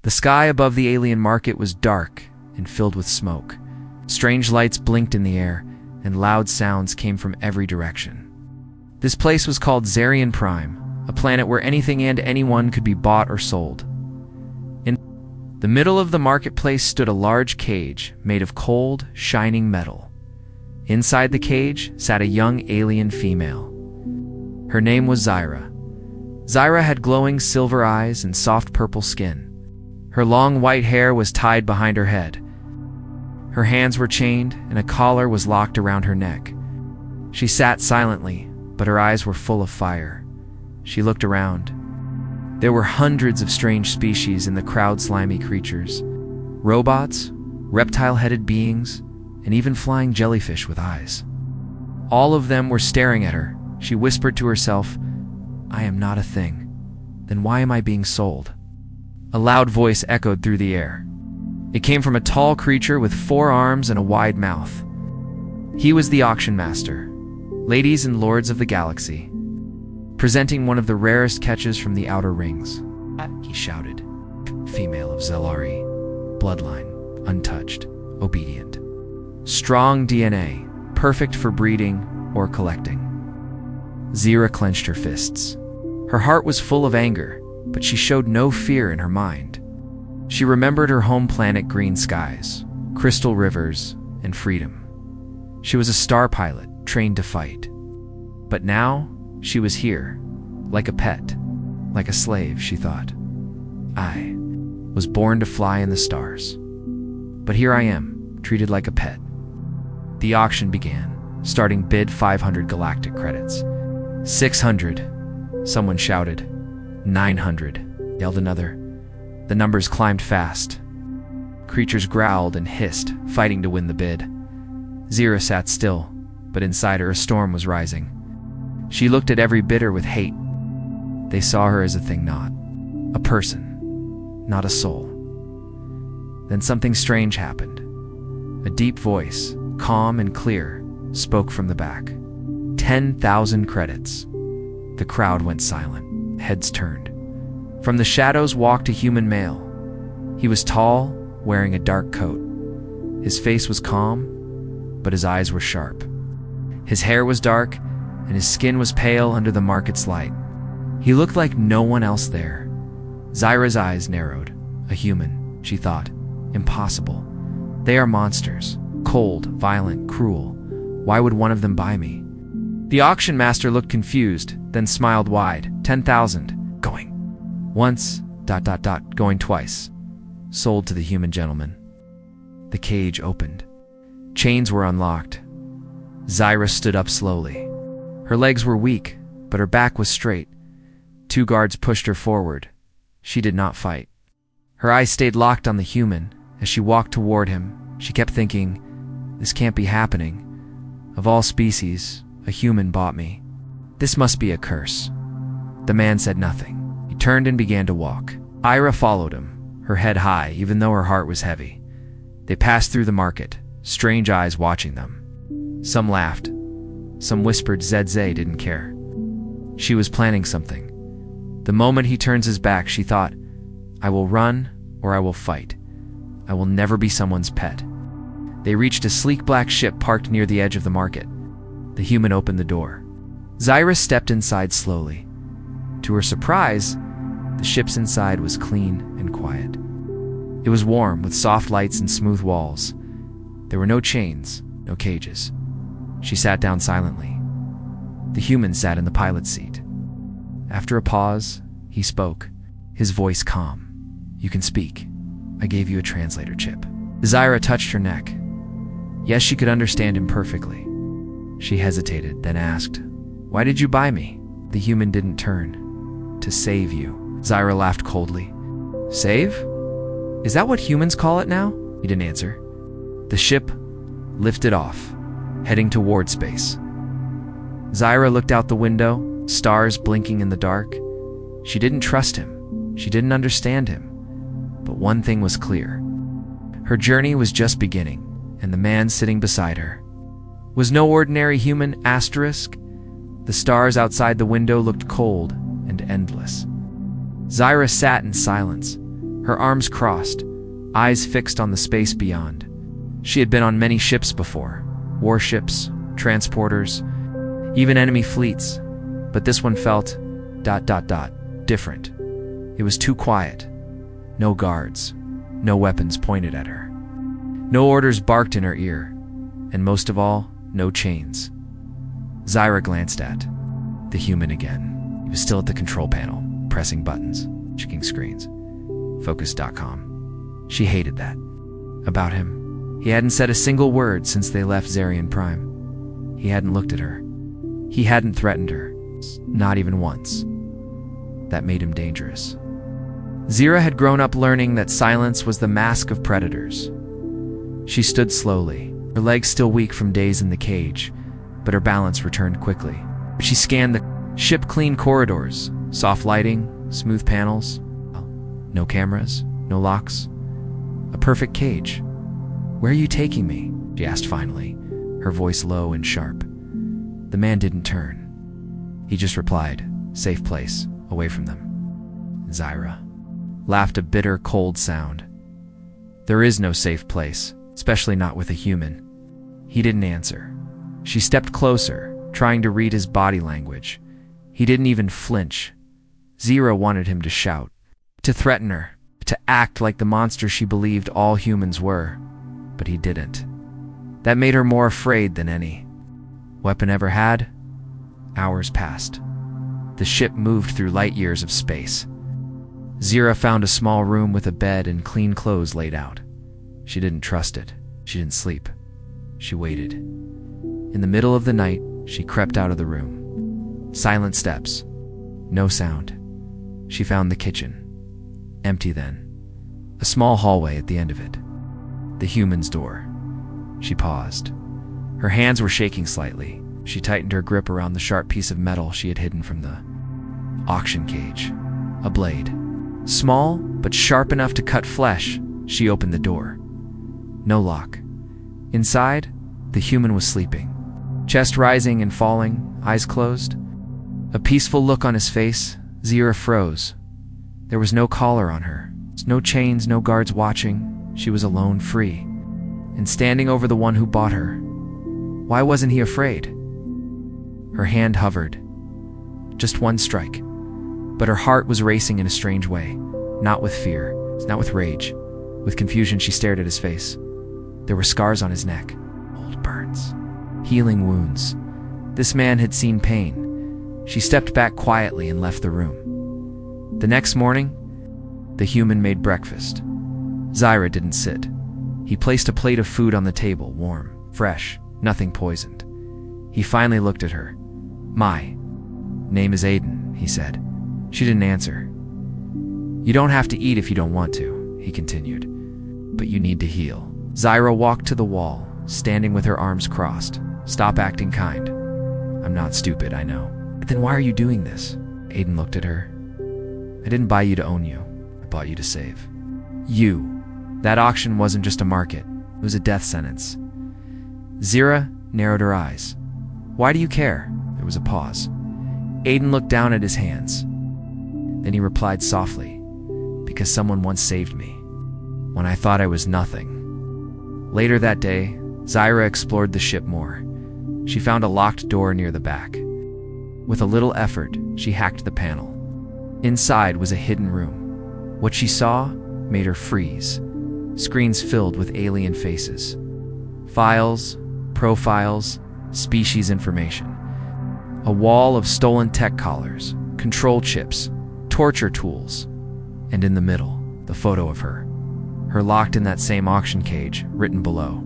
The sky above the alien market was dark and filled with smoke. Strange lights blinked in the air, and loud sounds came from every direction. This place was called Zyrian Prime, a planet where anything and anyone could be bought or sold. In the middle of the marketplace stood a large cage made of cold, shining metal. Inside the cage sat a young alien female. Her name was Zyra. Zyra had glowing silver eyes and soft purple skin. Her long white hair was tied behind her head. Her hands were chained, and a collar was locked around her neck. She sat silently, but her eyes were full of fire. She looked around. There were hundreds of strange species in the crowd, slimy creatures, robots, reptile-headed beings, and even flying jellyfish with eyes. All of them were staring at her. She whispered to herself, "I am not a thing. Then why am I being sold?" A loud voice echoed through the air. It came from a tall creature with 4 arms and a wide mouth. He was the auction master, ladies and lords of the galaxy, presenting one of the rarest catches from the outer rings. He shouted, "Female of Zelari, bloodline, untouched, obedient. Strong DNA, perfect for breeding or collecting." Zyra clenched her fists. Her heart was full of anger, but she showed no fear in her mind. She remembered her home planet, green skies, crystal rivers, and freedom. She was a star pilot, trained to fight. But now, she was here, like a pet, like a slave, she thought. I was born to fly in the stars. But here I am, treated like a pet. The auction began. Starting bid 500 galactic credits. 600, someone shouted. 900, yelled another. The numbers climbed fast. Creatures growled and hissed, fighting to win the bid. Zyra sat still, but inside her a storm was rising. She looked at every bidder with hate. They saw her as a thing, not a person, not a soul. Then something strange happened. A deep voice, calm and clear, spoke from the back. 10,000 credits. The crowd went silent, heads turned. From the shadows walked a human male. He was tall, wearing a dark coat. His face was calm, but his eyes were sharp. His hair was dark, and his skin was pale under the market's light. He looked like no one else there. Zyra's eyes narrowed. A human, she thought. Impossible. They are monsters. Cold, violent, cruel. Why would one of them buy me? The auction master looked confused, then smiled wide. 10,000. Going. Once, ... going twice. Sold to the human gentleman. The cage opened. Chains were unlocked. Zyra stood up slowly. Her legs were weak, but her back was straight. 2 guards pushed her forward. She did not fight. Her eyes stayed locked on the human. As she walked toward him, she kept thinking, "This can't be happening. Of all species, a human bought me. This must be a curse." The man said nothing. He turned and began to walk. Zyra followed him, her head high, even though her heart was heavy. They passed through the market, strange eyes watching them. Some laughed. Some whispered ZZ didn't care. She was planning something. The moment he turns his back, she thought, "I will run or I will fight. I will never be someone's pet." They reached a sleek black ship parked near the edge of the market. The human opened the door. Zyra stepped inside slowly. To her surprise, the ship's inside was clean and quiet. It was warm, with soft lights and smooth walls. There were no chains, no cages. She sat down silently. The human sat in the pilot's seat. After a pause, he spoke, his voice calm. "You can speak. I gave you a translator chip." Zyra touched her neck. Yes, she could understand him perfectly. She hesitated, then asked, "Why did you buy me?" The human didn't turn. "To save you." Zyra laughed coldly. "Save? Is that what humans call it now?" He didn't answer. The ship lifted off, heading toward space. Zyra looked out the window, stars blinking in the dark. She didn't trust him. She didn't understand him. But one thing was clear. Her journey was just beginning, and the man sitting beside her was no ordinary human. The stars outside the window looked cold and endless. Zyra sat in silence, her arms crossed, eyes fixed on the space beyond. She had been on many ships before, warships, transporters, even enemy fleets, but this one felt ... different. It was too quiet. No guards, no weapons pointed at her. No orders barked in her ear, and most of all, no chains. Zyra glanced at the human again. He was still at the control panel, pressing buttons, checking screens. Focus.com. She hated that. About him, he hadn't said a single word since they left Zyrian Prime. He hadn't looked at her. He hadn't threatened her, not even once. That made him dangerous. Zyra had grown up learning that silence was the mask of predators. She stood slowly, her legs still weak from days in the cage, but her balance returned quickly. She scanned the ship-clean corridors, soft lighting, smooth panels. No cameras, no locks. A perfect cage. "Where are you taking me?" she asked finally, her voice low and sharp. The man didn't turn. He just replied, "Safe place, away from them." Zyra laughed a bitter, cold sound. "There is no safe place, especially not with a human." He didn't answer. She stepped closer, trying to read his body language. He didn't even flinch. Zyra wanted him to shout, to threaten her, to act like the monster she believed all humans were, but he didn't. That made her more afraid than any weapon ever had. Hours passed. The ship moved through light years of space. Zyra found a small room with a bed and clean clothes laid out. She didn't trust it. She didn't sleep. She waited. In the middle of the night, she crept out of the room. Silent steps. No sound. She found the kitchen. Empty then. A small hallway at the end of it. The human's door. She paused. Her hands were shaking slightly. She tightened her grip around the sharp piece of metal she had hidden from the auction cage. A blade. Small, but sharp enough to cut flesh. She opened the door. No lock. Inside, the human was sleeping. Chest rising and falling, eyes closed. A peaceful look on his face. Zyra froze. There was no collar on her. No chains, no guards watching. She was alone, free. And standing over the one who bought her. Why wasn't he afraid? Her hand hovered. Just one strike. But her heart was racing in a strange way. Not with fear, not with rage. With confusion, she stared at his face. There were scars on his neck. Old burns. Healing wounds. This man had seen pain. She stepped back quietly and left the room. The next morning, the human made breakfast. Zyra didn't sit. He placed a plate of food on the table, warm, fresh, nothing poisoned. He finally looked at her. "My name is Aiden," he said. She didn't answer. "You don't have to eat if you don't want to," he continued. "But you need to heal." Zyra walked to the wall, standing with her arms crossed. "Stop acting kind. I'm not stupid, I know." "Then why are you doing this?" Aiden looked at her. "I didn't buy you to own you. I bought you to save. You. That auction wasn't just a market. It was a death sentence." Zyra narrowed her eyes. "Why do you care?" There was a pause. Aiden looked down at his hands. Then he replied softly, "Because someone once saved me, when I thought I was nothing." Later that day, Zyra explored the ship more. She found a locked door near the back. With a little effort, she hacked the panel. Inside was a hidden room. What she saw made her freeze. Screens filled with alien faces. Files, profiles, species information. A wall of stolen tech collars, control chips, torture tools. And in the middle, the photo of her. Her locked in that same auction cage, written below.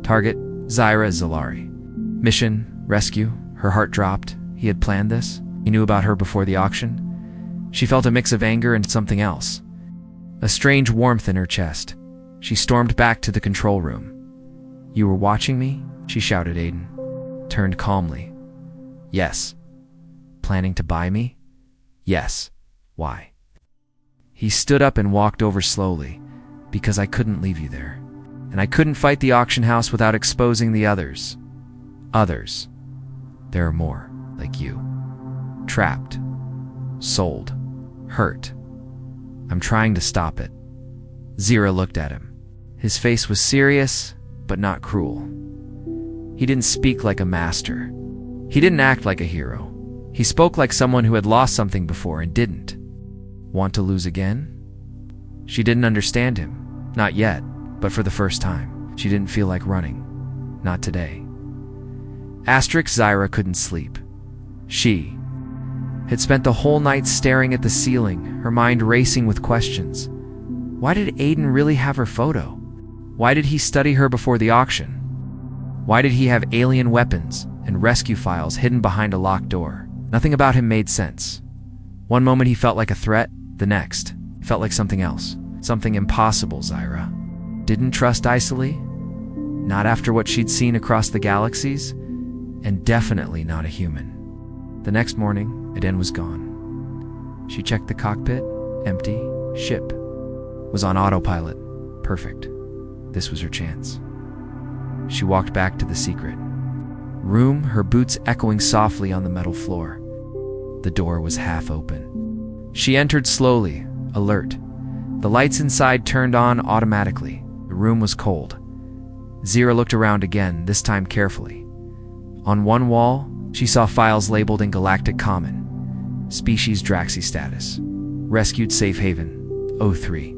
Target, Zyra Zalari. Mission, rescue. Her heart dropped. He had planned this. He knew about her before the auction. She felt a mix of anger and something else. A strange warmth in her chest. She stormed back to the control room. "You were watching me?" she shouted. Aiden turned calmly. "Yes." "Planning to buy me?" "Yes." "Why?" He stood up and walked over slowly. "Because I couldn't leave you there. And I couldn't fight the auction house without exposing the others. Others. There are more, like you. Trapped. Sold. Hurt. I'm trying to stop it. Zyra looked at him. His face was serious, but not cruel. He didn't speak like a master. He didn't act like a hero. He spoke like someone who had lost something before and didn't. Want to lose again? She didn't understand him. Not yet, but for the first time. She didn't feel like running. Not today. Zyra couldn't sleep. She had spent the whole night staring at the ceiling, her mind racing with questions. Why did Aiden really have her photo? Why did he study her before the auction? Why did he have alien weapons and rescue files hidden behind a locked door? Nothing about him made sense. One moment he felt like a threat, the next felt like something else. Something impossible, Zyra. Didn't trust Isoli? Not after what she'd seen across the galaxies? And definitely not a human. The next morning, Eden was gone. She checked the cockpit, empty. Ship was on autopilot. Perfect. This was her chance. She walked back to the secret room, her boots echoing softly on the metal floor. The door was half open. She entered slowly, alert. The lights inside turned on automatically. The room was cold. Zyra looked around again, this time carefully. On one wall, she saw files labeled in Galactic Common. Species Draxi status. Rescued Safe Haven, 03.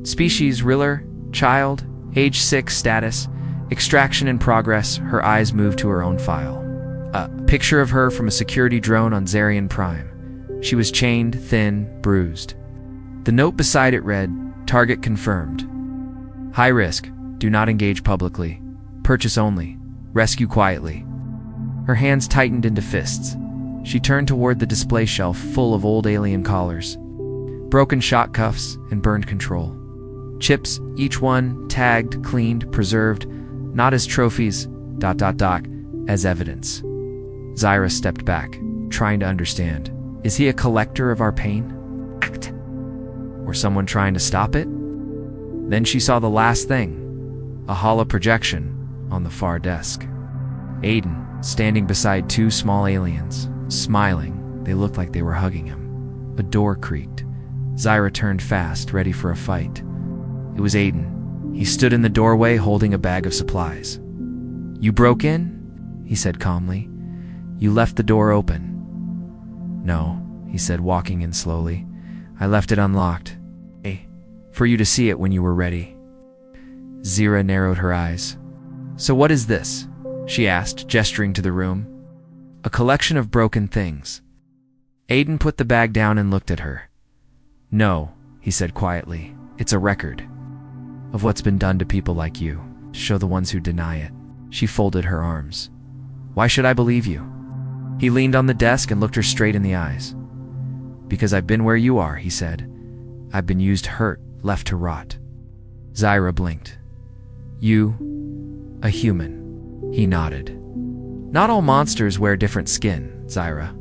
Species Riller, child, age 6 status. Extraction in progress. Her eyes moved to her own file. A picture of her from a security drone on Zyra Prime. She was chained, thin, bruised. The note beside it read, target confirmed. High risk. Do not engage publicly. Purchase only. Rescue quietly. Her hands tightened into fists. She turned toward the display shelf full of old alien collars, broken shock cuffs, and burned control. Chips, each one tagged, cleaned, preserved, not as trophies, as evidence. Zyra stepped back, trying to understand. Is he a collector of our pain? Act. Or someone trying to stop it? Then she saw the last thing, a holo projection on the far desk. Aiden, standing beside two small aliens, smiling. They looked like they were hugging him. A door creaked. Zyra turned fast, ready for a fight. It was Aiden. He stood in the doorway holding a bag of supplies. You broke in? He said calmly. You left the door open. No, he said, walking in slowly. I left it unlocked. Hey, for you to see it when you were ready. Zyra narrowed her eyes. So what is this? She asked, gesturing to the room. A collection of broken things. Aiden put the bag down and looked at her. No, he said quietly. It's a record of what's been done to people like you. Show the ones who deny it. She folded her arms. Why should I believe you? He leaned on the desk and looked her straight in the eyes. Because I've been where you are, he said. I've been used, hurt, left to rot. Zyra blinked. You, a human. He nodded. Not all monsters wear different skin, Zyra.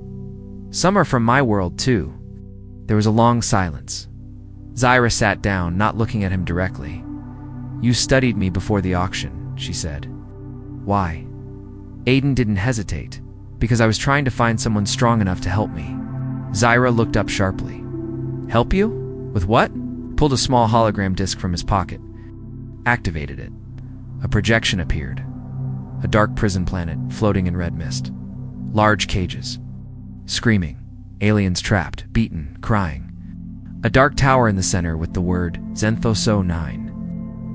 Some are from my world, too. There was a long silence. Zyra sat down, not looking at him directly. You studied me before the auction, she said. Why? Aiden didn't hesitate. Because I was trying to find someone strong enough to help me. Zyra looked up sharply. Help you? With what? Pulled a small hologram disc from his pocket. Activated it. A projection appeared. A dark prison planet floating in red mist. Large cages. Screaming. Aliens trapped, beaten, crying. A dark tower in the center with the word Zenthoso 9.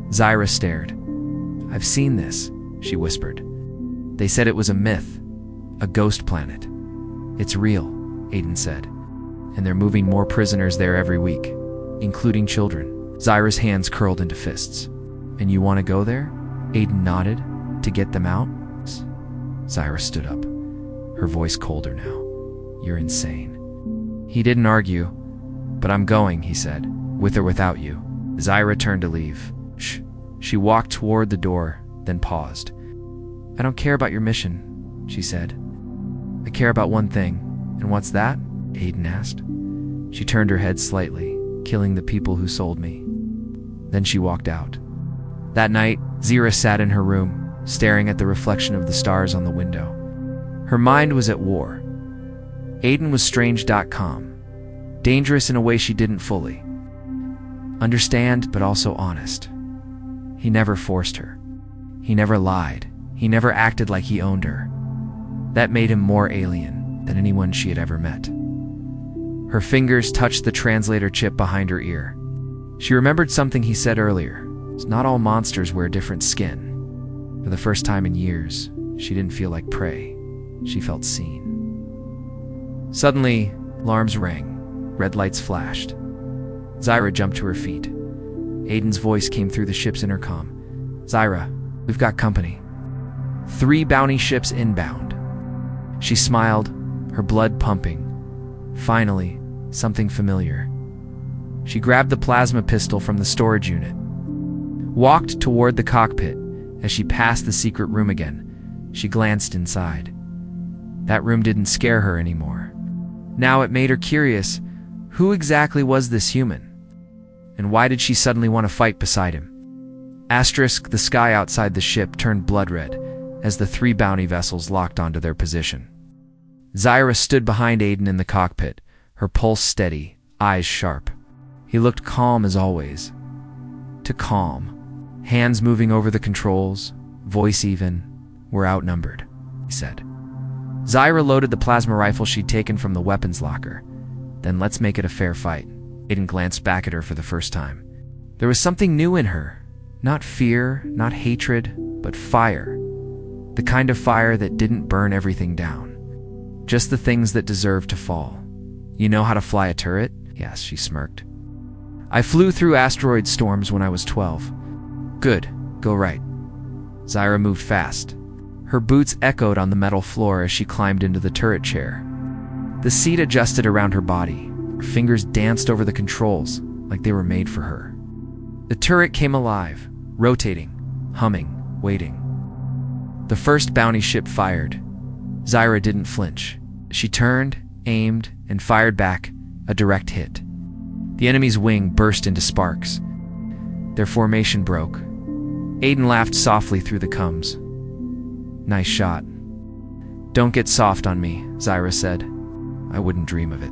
Zyra stared. I've seen this, she whispered. They said it was a myth, a ghost planet. It's real, Aiden said. And they're moving more prisoners there every week, including children. Zyra's hands curled into fists. And you want to go there? Aiden nodded. To get them out? Zyra stood up, her voice colder now. You're insane. He didn't argue. But I'm going, he said, with or without you. Zyra turned to leave. Shh. She walked toward the door, then paused. I don't care about your mission, she said. I care about one thing. And what's that? Aiden asked. She turned her head slightly, killing the people who sold me. Then she walked out. That night, Zyra sat in her room, staring at the reflection of the stars on the window. Her mind was at war. Aiden was strange.com. Dangerous in a way she didn't fully Understand, but also honest. He never forced her. He never lied. He never acted like he owned her. That made him more alien than anyone she had ever met. Her fingers touched the translator chip behind her ear. She remembered something he said earlier. Not all monsters wear different skin. For the first time in years, she didn't feel like prey. She felt seen. Suddenly, alarms rang. Red lights flashed. Zyra jumped to her feet. Aiden's voice came through the ship's intercom. "Zyra, we've got company. 3 bounty ships inbound." She smiled, her blood pumping. Finally, something familiar. She grabbed the plasma pistol from the storage unit, walked toward the cockpit. As she passed the secret room again, she glanced inside. That room didn't scare her anymore. Now it made her curious. Who exactly was this human? And why did she suddenly want to fight beside him? Asterisk, the sky outside the ship turned blood red as the 3 bounty vessels locked onto their position. Zyra stood behind Aiden in the cockpit, her pulse steady, eyes sharp. He looked calm as always. Too calm. Hands moving over the controls, voice even. "We're outnumbered," he said. Zyra loaded the plasma rifle she'd taken from the weapons locker. "Then let's make it a fair fight." Aiden glanced back at her for the first time. There was something new in her. Not fear, not hatred, but fire. The kind of fire that didn't burn everything down. Just the things that deserved to fall. "You know how to fly a turret?" "Yes," she smirked. "I flew through asteroid storms when I was 12. "Good, go right." Zyra moved fast. Her boots echoed on the metal floor as she climbed into the turret chair. The seat adjusted around her body. Her fingers danced over the controls like they were made for her. The turret came alive, rotating, humming, waiting. The first bounty ship fired. Zyra didn't flinch. She turned, aimed, and fired back, a direct hit. The enemy's wing burst into sparks. Their formation broke. Aiden laughed softly through the combs. "Nice shot." "Don't get soft on me," Zyra said. "I wouldn't dream of it."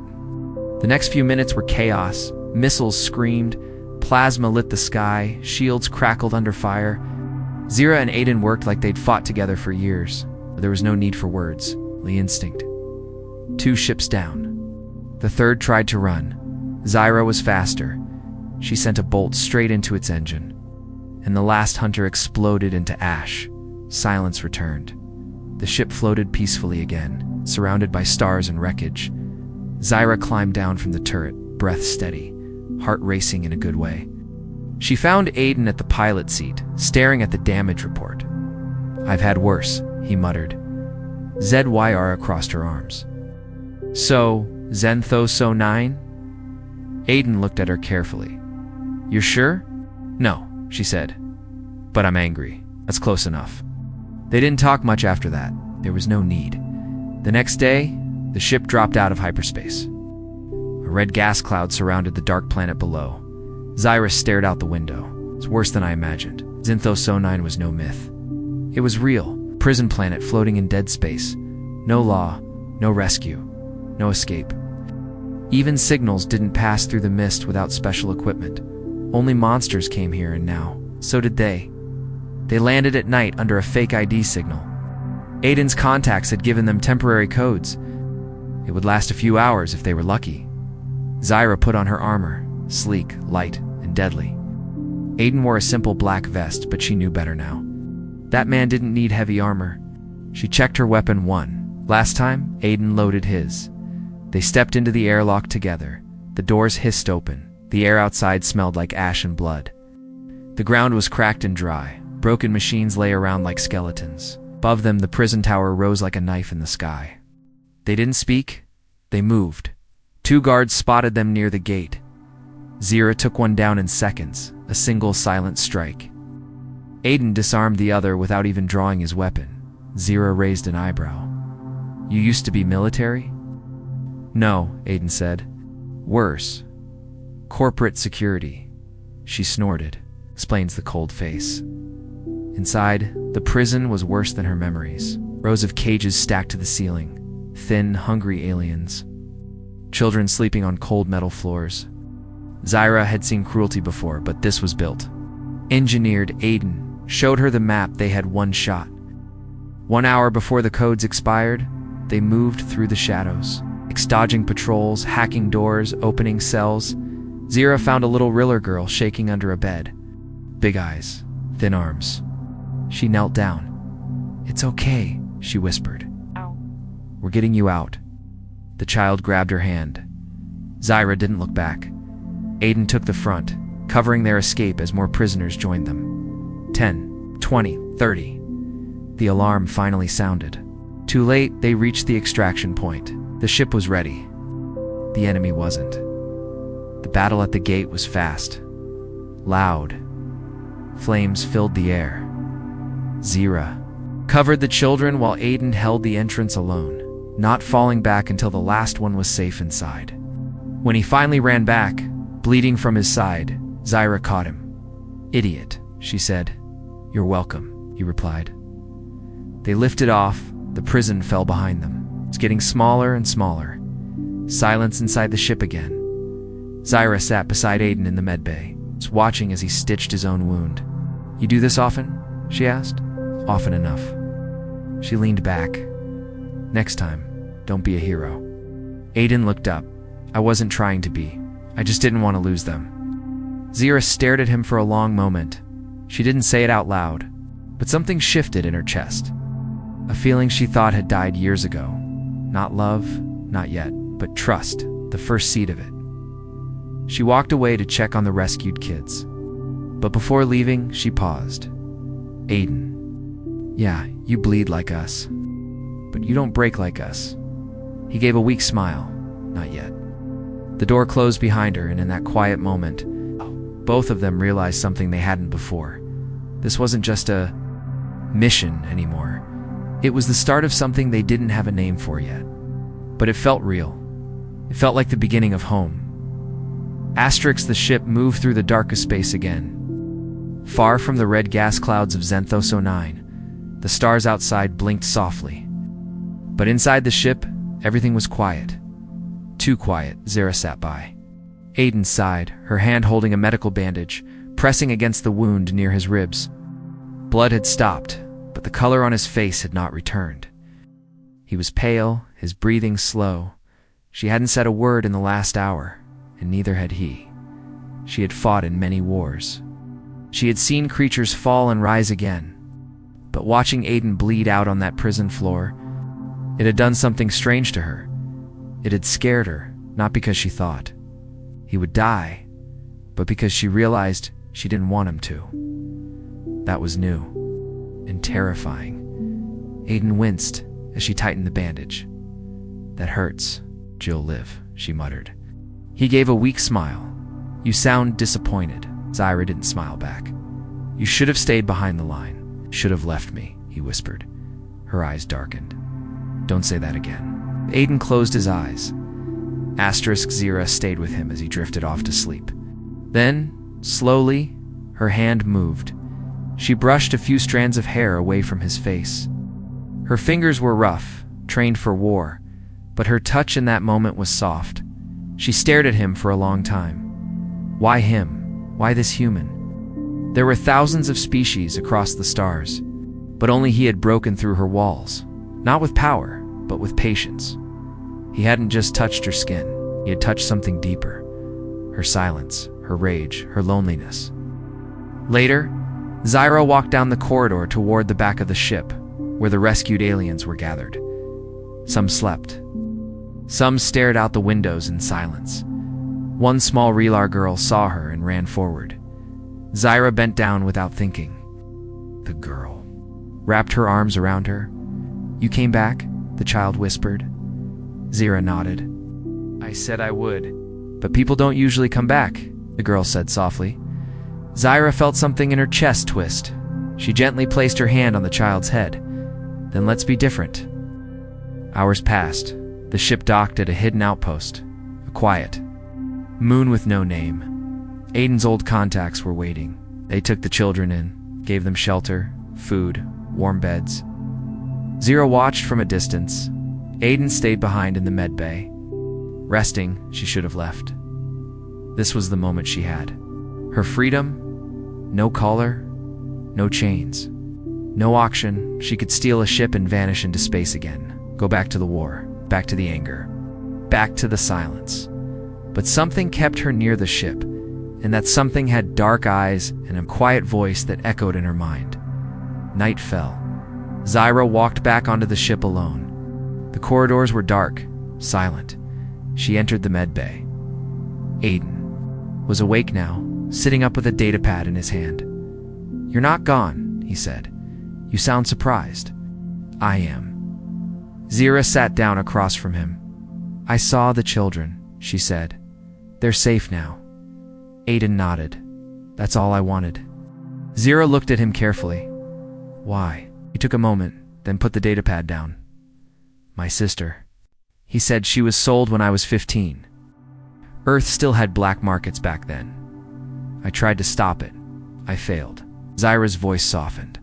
The next few minutes were chaos. Missiles screamed, plasma lit the sky, shields crackled under fire. Zyra and Aiden worked like they'd fought together for years. There was no need for words, only instinct. 2 ships down. The third tried to run. Zyra was faster. She sent a bolt straight into its engine. And the last hunter exploded into ash. Silence returned. The ship floated peacefully again, surrounded by stars and wreckage. Zyra climbed down from the turret, breath steady, heart racing in a good way. She found Aiden at the pilot seat, staring at the damage report. "I've had worse," he muttered. ZYR crossed her arms. "So, Zenthos 09? Aiden looked at her carefully. "You're sure?" "No," she said. "But I'm angry. That's close enough." They didn't talk much after that. There was no need. The next day, the ship dropped out of hyperspace. A red gas cloud surrounded the dark planet below. Zyra stared out the window. It's worse than I imagined. Zinthos 09 was no myth. It was real. Prison planet floating in dead space. No law, no rescue, no escape. Even signals didn't pass through the mist without special equipment. Only monsters came here, and now, so did they. They landed at night under a fake ID signal. Aiden's contacts had given them temporary codes. It would last a few hours if they were lucky. Zyra put on her armor, sleek, light, and deadly. Aiden wore a simple black vest, but she knew better now. That man didn't need heavy armor. She checked her weapon once. Last time, Aiden loaded his. They stepped into the airlock together. The doors hissed open. The air outside smelled like ash and blood. The ground was cracked and dry. Broken machines lay around like skeletons. Above them, the prison tower rose like a knife in the sky. They didn't speak. They moved. 2 guards spotted them near the gate. Zyra took one down in seconds, a single silent strike. Aiden disarmed the other without even drawing his weapon. Zyra raised an eyebrow. "You used to be military?" "No," Aiden said. "Worse. Corporate security." She snorted. Explains the cold face. Inside, the prison was worse than her memories. Rows of cages stacked to the ceiling. Thin, hungry aliens. Children sleeping on cold metal floors. Zyra had seen cruelty before, but this was built. Engineered. Aiden showed her the map. They had one shot. 1 hour before the codes expired, they moved through the shadows, dodging patrols, hacking doors, opening cells. Zyra found a little Riller girl shaking under a bed. Big eyes, thin arms. She knelt down. "It's okay," she whispered. Ow. "We're getting you out." The child grabbed her hand. Zyra didn't look back. Aiden took the front, covering their escape as more prisoners joined them. 10, 20, 30. The alarm finally sounded. Too late, they reached the extraction point. The ship was ready. The enemy wasn't. The battle at the gate was fast, loud. Flames filled the air. Zyra covered the children while Aiden held the entrance alone, not falling back until the last one was safe inside. When he finally ran back, bleeding from his side, Zyra caught him. "Idiot," she said. "You're welcome," he replied. They lifted off. The prison fell behind them. It was getting smaller and smaller. Silence inside the ship again. Zyra sat beside Aiden in the medbay, watching as he stitched his own wound. "You do this often?" she asked. "Often enough." She leaned back. "Next time, don't be a hero." Aiden looked up. "I wasn't trying to be. I just didn't want to lose them." Zyra stared at him for a long moment. She didn't say it out loud, but something shifted in her chest. A feeling she thought had died years ago. Not love, not yet, but trust, the first seed of it. She walked away to check on the rescued kids. But before leaving, she paused. "Aiden, yeah, you bleed like us, but you don't break like us." He gave a weak smile. "Not yet." The door closed behind her, and in that quiet moment, both of them realized something they hadn't before. This wasn't just a mission anymore. It was the start of something they didn't have a name for yet. But it felt real. It felt like the beginning of home. The ship moved through the darkest space again. Far from the red gas clouds of Zenthos 09, the stars outside blinked softly. But inside the ship, everything was quiet. Too quiet. Zyra sat by. Aiden sighed, her hand holding a medical bandage, pressing against the wound near his ribs. Blood had stopped, but the color on his face had not returned. He was pale, his breathing slow. She hadn't said a word in the last hour, and neither had he. She had fought in many wars. She had seen creatures fall and rise again. But watching Aiden bleed out on that prison floor, it had done something strange to her. It had scared her, not because she thought he would die, but because she realized she didn't want him to. That was new and terrifying. Aiden winced as she tightened the bandage. "That hurts. You'll live," she muttered. He gave a weak smile. "You sound disappointed." Zyra didn't smile back. "You should have stayed behind the line. Should have left me," he whispered. Her eyes darkened. "Don't say that again." Aiden closed his eyes. Zyra stayed with him as he drifted off to sleep. Then, slowly, her hand moved. She brushed a few strands of hair away from his face. Her fingers were rough, trained for war, but her touch in that moment was soft. She stared at him for a long time. Why him? Why this human? There were thousands of species across the stars, but only he had broken through her walls, not with power, but with patience. He hadn't just touched her skin, he had touched something deeper. Her silence, her rage, her loneliness. Later, Zyra walked down the corridor toward the back of the ship, where the rescued aliens were gathered. Some slept. Some stared out the windows in silence. One small Relar girl saw her and ran forward. Zyra bent down without thinking. The girl wrapped her arms around her. "You came back?" the child whispered. Zyra nodded. "I said I would, but people don't usually come back," the girl said softly. Zyra felt something in her chest twist. She gently placed her hand on the child's head. "Then let's be different." Hours passed. The ship docked at a hidden outpost, a quiet moon with no name. Aiden's old contacts were waiting. They took the children in, gave them shelter, food, warm beds. Zyra watched from a distance. Aiden stayed behind in the med bay. Resting, she should have left. This was the moment she had. Her freedom, no collar, no chains. No auction, she could steal a ship and vanish into space again. Go back to the war, back to the anger, back to the silence. But something kept her near the ship, and that something had dark eyes and a quiet voice that echoed in her mind. Night fell. Zyra walked back onto the ship alone. The corridors were dark, silent. She entered the med bay. Aiden was awake now, sitting up with a datapad in his hand. "You're not gone," he said. "You sound surprised." "I am." Zyra sat down across from him. "I saw the children," she said. "They're safe now." Aiden nodded. "That's all I wanted." Zyra looked at him carefully. "Why?" He took a moment, then put the datapad down. "My sister." He said, "She was sold when I was 15. Earth still had black markets back then. I tried to stop it. I failed." Zyra's voice softened.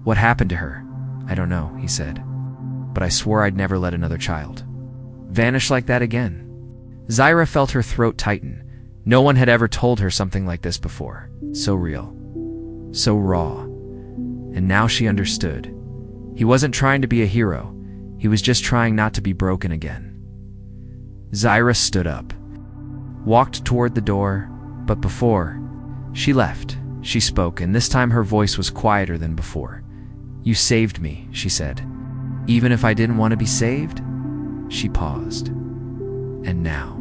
"What happened to her?" "I don't know," he said. "But I swore I'd never let another child vanish like that again." Zyra felt her throat tighten. No one had ever told her something like this before. So real. So raw. And now she understood. He wasn't trying to be a hero. He was just trying not to be broken again. Zyra stood up, walked toward the door, but before she left, she spoke, and this time her voice was quieter than before. "You saved me," she said. "Even if I didn't want to be saved?" She paused. "And now?"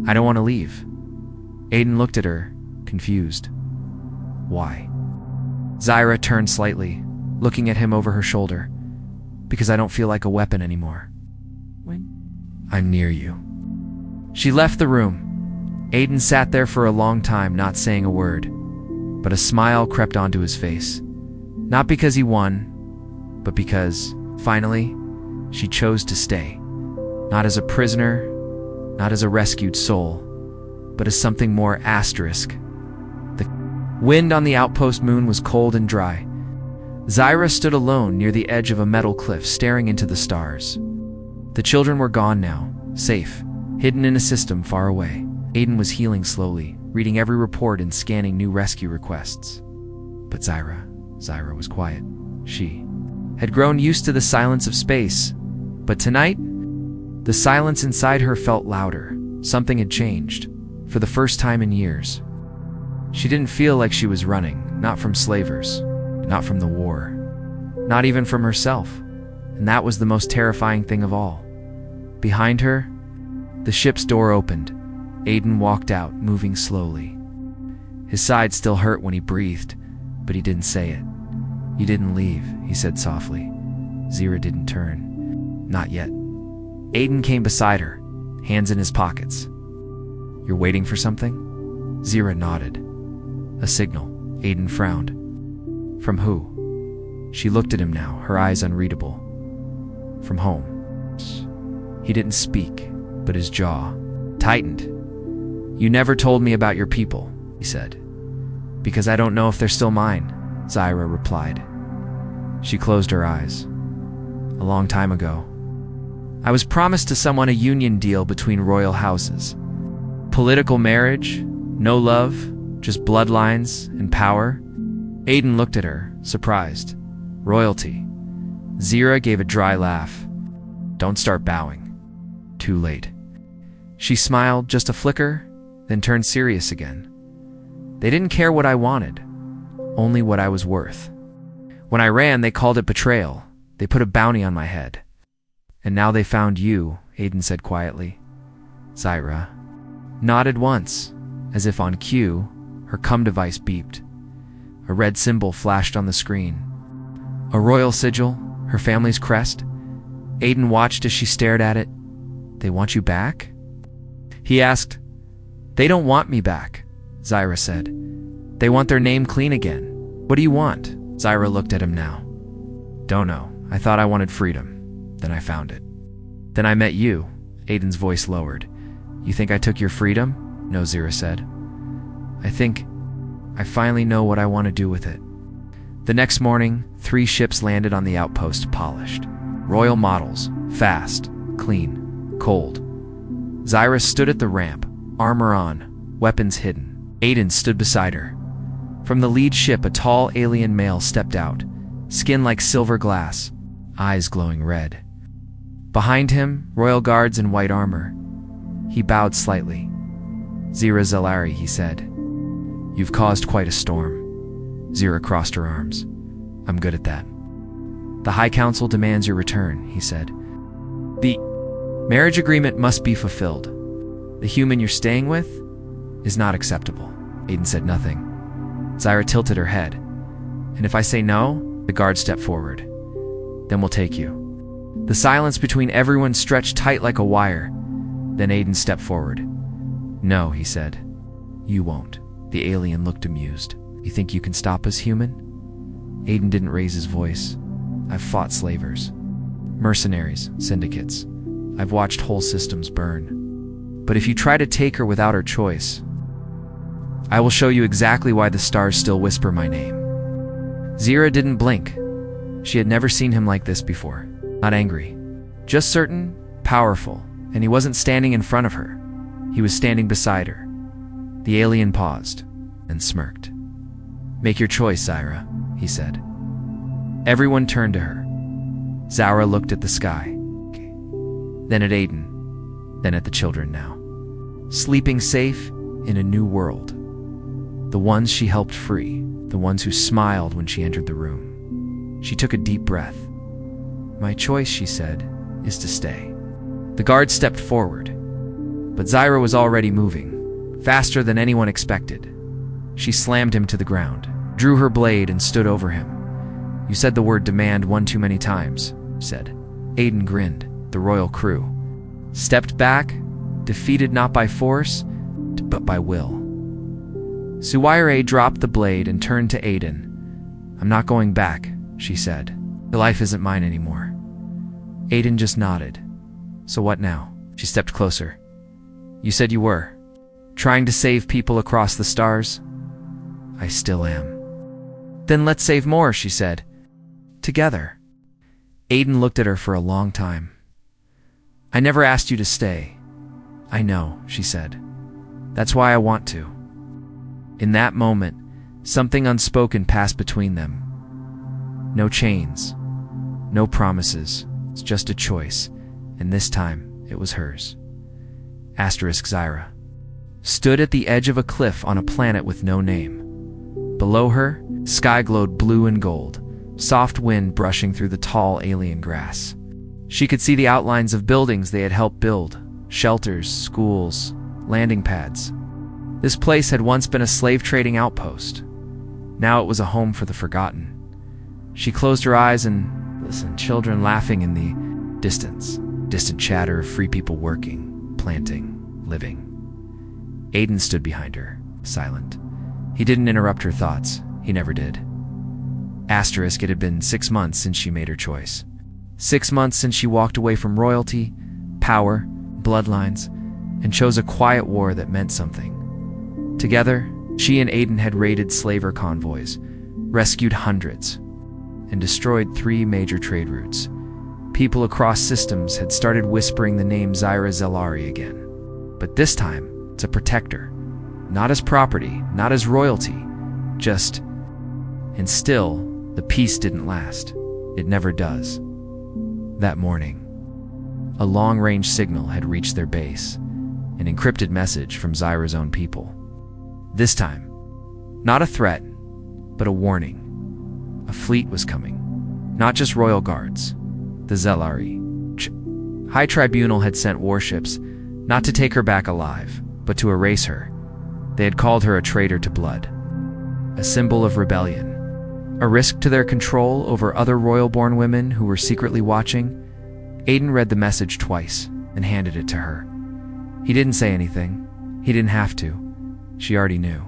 "I don't want to leave." Aiden looked at her, confused. "Why?" Zyra turned slightly, looking at him over her shoulder. "Because I don't feel like a weapon anymore." "When?" "I'm near you." She left the room. Aiden sat there for a long time, not saying a word, but a smile crept onto his face. Not because he won, but because, finally, she chose to stay. Not as a prisoner, not as a rescued soul, but as something more asterisk. The wind on the outpost moon was cold and dry. Zyra stood alone near the edge of a metal cliff, staring into the stars. The children were gone now, safe, hidden in a system far away. Aiden was healing slowly, reading every report and scanning new rescue requests. But Zyra was quiet. She had grown used to the silence of space, but tonight, the silence inside her felt louder. Something had changed, for the first time in years. She didn't feel like she was running, not from slavers, not from the war, not even from herself. And that was the most terrifying thing of all. Behind her, the ship's door opened. Aiden walked out, moving slowly. His side still hurt when he breathed, but he didn't say it. "You didn't leave," he said softly. Zyra didn't turn. Not yet. Aiden came beside her, hands in his pockets. "You're waiting for something?" Zyra nodded. "A signal." Aiden frowned. "From who?" She looked at him now, her eyes unreadable. "From home." He didn't speak, but his jaw tightened. "You never told me about your people," he said. "Because I don't know if they're still mine," Zyra replied. She closed her eyes. "A long time ago. I was promised to someone a union deal between royal houses. Political marriage, no love, just bloodlines and power." Aiden looked at her, surprised. "Royalty." Zyra gave a dry laugh. "Don't start bowing. Too late." She smiled, just a flicker, then turned serious again. "They didn't care what I wanted, only what I was worth. When I ran, they called it betrayal. They put a bounty on my head. And now they found you," Aiden said quietly. Zyra nodded once, as if on cue. Her cum device beeped. A red symbol flashed on the screen. A royal sigil, her family's crest. Aiden watched as she stared at it. "They want you back?" He asked. "They don't want me back," Zyra said. "They want their name clean again." "What do you want?" Zyra looked at him now. "Don't know. I thought I wanted freedom. Then I found it. Then I met you." Aiden's voice lowered. "You think I took your freedom?" "No," Zyra said. I think I finally know what I want to do with it." The next morning, 3 ships landed on the outpost, polished. Royal models, fast, clean, cold. Zyra stood at the ramp, armor on, weapons hidden. Aiden stood beside her. From the lead ship, a tall alien male stepped out, skin like silver glass, eyes glowing red. Behind him, royal guards in white armor. He bowed slightly. "Zyra Zalari," he said. "You've caused quite a storm." Zyra crossed her arms. "I'm good at that." "The High Council demands your return," he said. "The marriage agreement must be fulfilled. The human you're staying with is not acceptable." Aiden said nothing. Zyra tilted her head. "And if I say no?" The guard stepped forward. "Then we'll take you." The silence between everyone stretched tight like a wire. Then Aiden stepped forward. "No," he said. "You won't." The alien looked amused. "You think you can stop us, human?" Aiden didn't raise his voice. "I've fought slavers, mercenaries, syndicates. I've watched whole systems burn. But if you try to take her without her choice, I will show you exactly why the stars still whisper my name." Zyra didn't blink. She had never seen him like this before. Not angry, just certain, powerful, and he wasn't standing in front of her. He was standing beside her. The alien paused and smirked. "Make your choice, Zyra," he said. Everyone turned to her. Zyra looked at the sky, then at Aiden, then at the children now. Sleeping safe in a new world. The ones she helped free, the ones who smiled when she entered the room. She took a deep breath. "My choice," she said, "is to stay." The guard stepped forward, but Zyra was already moving, faster than anyone expected. She slammed him to the ground, drew her blade, and stood over him. "You said the word demand one too many times," said. Aiden grinned. The royal crew stepped back, defeated not by force, but by will. Suwaire dropped the blade and turned to Aiden. "I'm not going back," she said. "The life isn't mine anymore." Aiden just nodded. "So what now?" She stepped closer. "You said you were trying to save people across the stars." "I still am." "Then let's save more," she said. "Together." Aiden looked at her for a long time. "I never asked you to stay." "I know," she said. "That's why I want to." In that moment, something unspoken passed between them. No chains, no promises, it's just a choice, and this time it was hers. Zyra stood at the edge of a cliff on a planet with no name. Below her, sky glowed blue and gold, soft wind brushing through the tall alien grass. She could see the outlines of buildings they had helped build, shelters, schools, landing pads. This place had once been a slave-trading outpost. Now it was a home for the forgotten. She closed her eyes and listened, children laughing in the distance, distant chatter of free people working, planting, living. Aiden stood behind her, silent. He didn't interrupt her thoughts. He never did. It had been 6 months since she made her choice. 6 months since she walked away from royalty, power, bloodlines, and chose a quiet war that meant something. Together, she and Aiden had raided slaver convoys, rescued hundreds, and destroyed 3 major trade routes. People across systems had started whispering the name Zyra Zalari again. But this time, to protect her. Not as property, not as royalty, just... And still, the peace didn't last. It never does. That morning, a long-range signal had reached their base, an encrypted message from Zyra's own people. This time, not a threat, but a warning. A fleet was coming. Not just royal guards. The Zalari. High Tribunal had sent warships, not to take her back alive, but to erase her. They had called her a traitor to blood. A symbol of rebellion. A risk to their control over other royal-born women who were secretly watching. Aiden read the message twice and handed it to her. He didn't say anything. He didn't have to. She already knew.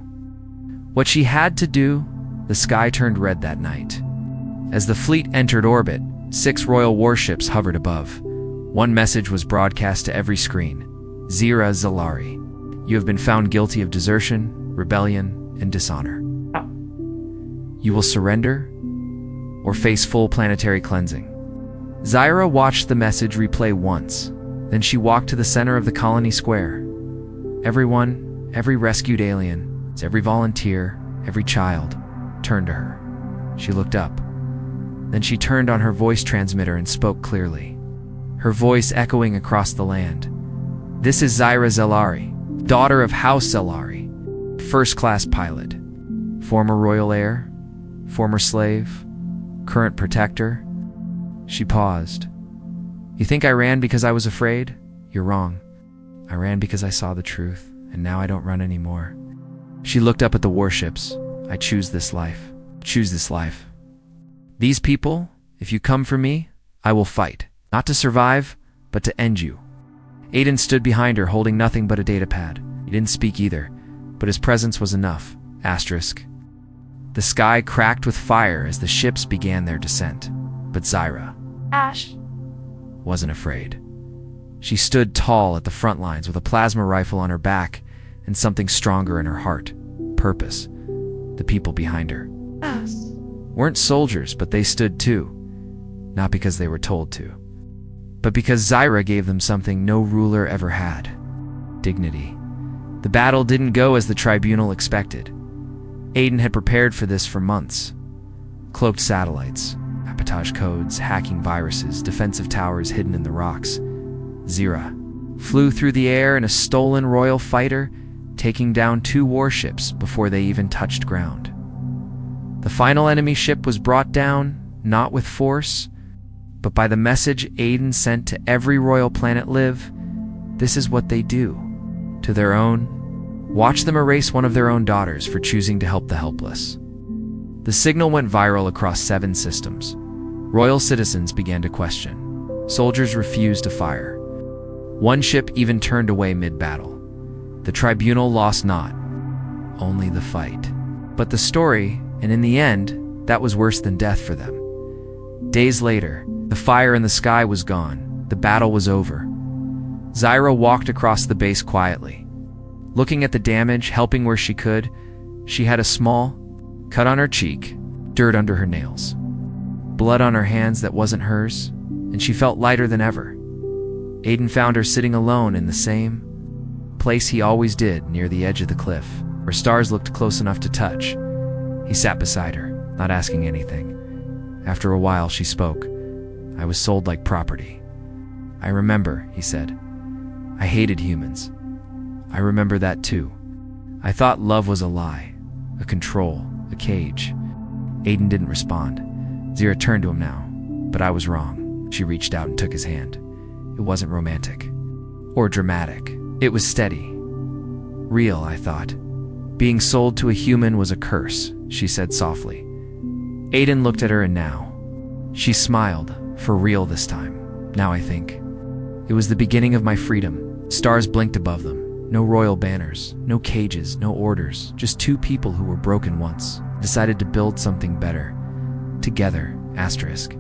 What she had to do, the sky turned red that night. As the fleet entered orbit, 6 royal warships hovered above. One message was broadcast to every screen. Zyra Zalari, you have been found guilty of desertion, rebellion, and dishonor. You will surrender or face full planetary cleansing. Zyra watched the message replay once, then she walked to the center of the colony square. Everyone, every rescued alien, every volunteer, every child, turned to her. She looked up. Then she turned on her voice transmitter and spoke clearly, her voice echoing across the land. "This is Zyra Zelari, daughter of House Zelari, first-class pilot, former royal heir, former slave, current protector." She paused. "You think I ran because I was afraid? You're wrong. I ran because I saw the truth, and now I don't run anymore." She looked up at the warships. "I choose this life. Choose this life. These people, if you come for me, I will fight. Not to survive, but to end you." Aiden stood behind her, holding nothing but a datapad. He didn't speak either, but his presence was enough. Asterisk. The sky cracked with fire as the ships began their descent. But Zyra wasn't afraid. She stood tall at the front lines with a plasma rifle on her back and something stronger in her heart. Purpose. The people behind her weren't soldiers, but they stood too. Not because they were told to, but because Zyra gave them something no ruler ever had. Dignity. The battle didn't go as the tribunal expected. Aiden had prepared for this for months. Cloaked satellites, sabotage codes, hacking viruses, defensive towers hidden in the rocks. Zyra flew through the air in a stolen royal fighter, taking down 2 warships before they even touched ground. The final enemy ship was brought down, not with force, but by the message Aiden sent to every royal planet live. This is what they do to their own. Watch them erase one of their own daughters for choosing to help the helpless. The signal went viral across 7 systems. Royal citizens began to question. Soldiers refused to fire. One ship even turned away mid-battle. The tribunal lost not only the fight, but the story, and in the end, that was worse than death for them. Days later, the fire in the sky was gone. The battle was over. Zyra walked across the base quietly, looking at the damage, helping where she could. She had a small cut on her cheek, dirt under her nails, blood on her hands that wasn't hers, and she felt lighter than ever. Aiden found her sitting alone in the same place he always did, near the edge of the cliff, where stars looked close enough to touch. He sat beside her, not asking anything. After a while, she spoke. "I was sold like property. I remember," he said. "I hated humans. I remember that too. I thought love was a lie, a control, a cage." Aiden didn't respond. Zyra turned to him now. "But I was wrong." She reached out and took his hand. It wasn't romantic or dramatic. It was steady. "Real, I thought. Being sold to a human was a curse," she said softly. Aiden looked at her, and now she smiled. "For real this time. Now I think. It was the beginning of my freedom." Stars blinked above them. No royal banners, no cages, no orders. Just 2 people who were broken once, decided to build something better. Together. Asterisk.